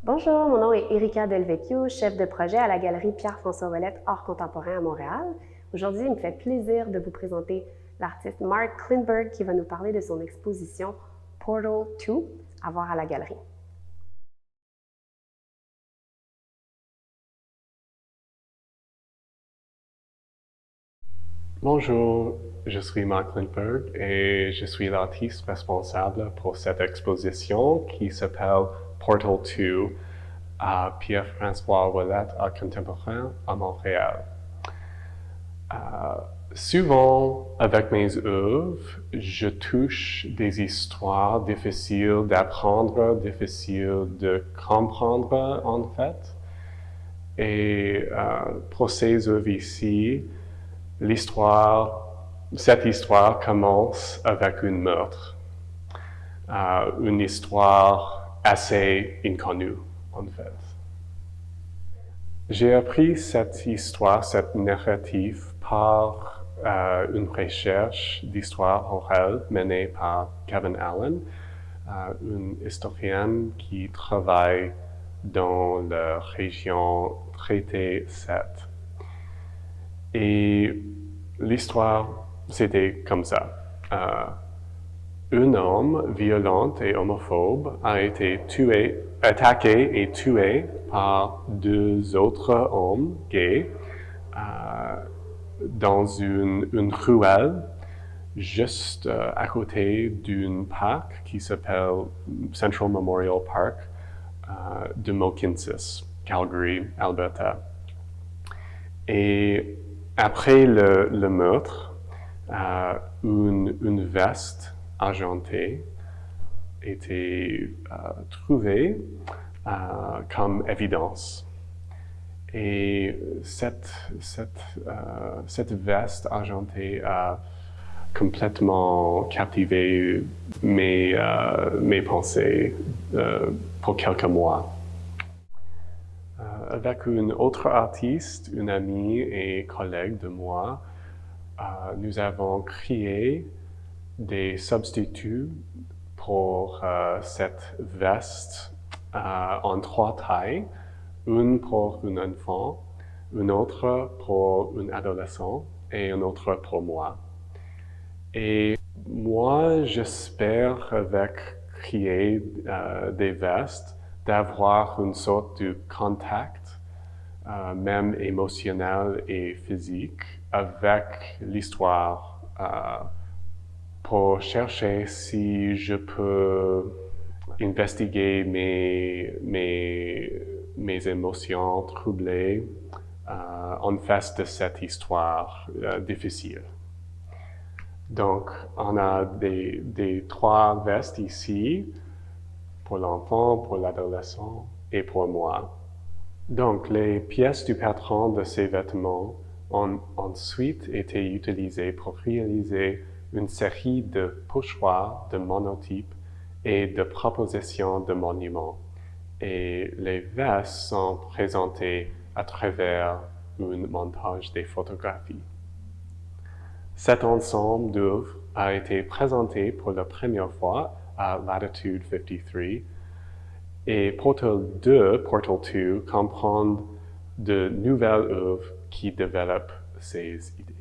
Bonjour, mon nom est Erika Delvecchio, chef de projet à la Galerie Pierre-François Ouellette Art contemporain à Montréal. Aujourd'hui, il me fait plaisir de vous présenter l'artiste Mark Klingberg qui va nous parler de son exposition Portal 2 à voir à la galerie. Bonjour, je suis Mark Lindbergh et je suis l'artiste responsable pour cette exposition qui s'appelle Portal 2 à Pierre-François Ouellette Art contemporain à Montréal. Souvent, avec mes œuvres, je touche des histoires difficiles d'apprendre, difficiles de comprendre en fait. Et pour ces œuvres ici, cette histoire commence avec un meurtre, une histoire assez inconnue en fait. J'ai appris cette histoire, cette narrative par une recherche d'histoire orale menée par Kevin Allen, une historienne qui travaille dans la région traité 7. Et l'histoire, c'était comme ça. Un homme violent et homophobe a été attaqué et tué par deux autres hommes gays dans une ruelle juste à côté d'un parc qui s'appelle Central Memorial Park de Mohkinstsis, Calgary, Alberta. Et après le meurtre, une veste argentée était trouvée comme évidence. Et cette veste argentée a complètement captivé mes pensées pour quelques mois. Avec une autre artiste, une amie et collègue de moi, nous avons créé des substituts pour cette veste en 3 tailles, une pour un enfant, une autre pour un adolescent et une autre pour moi. Et moi, j'espère avec créer des vestes d'avoir une sorte de contact, même émotionnel et physique, avec l'histoire pour chercher si je peux investiguer mes émotions troublées en face de cette histoire difficile. Donc, on a des 3 vestes ici, pour l'enfant, pour l'adolescent et pour moi. Donc, les pièces du patron de ces vêtements ont ensuite été utilisées pour réaliser une série de pochoirs de monotypes et de propositions de monuments. Et les vestes sont présentées à travers un montage des photographies. Cet ensemble d'œuvres a été présenté pour la première fois à Latitude 53 et Portal 2 comprend de nouvelles œuvres qui développent ces idées.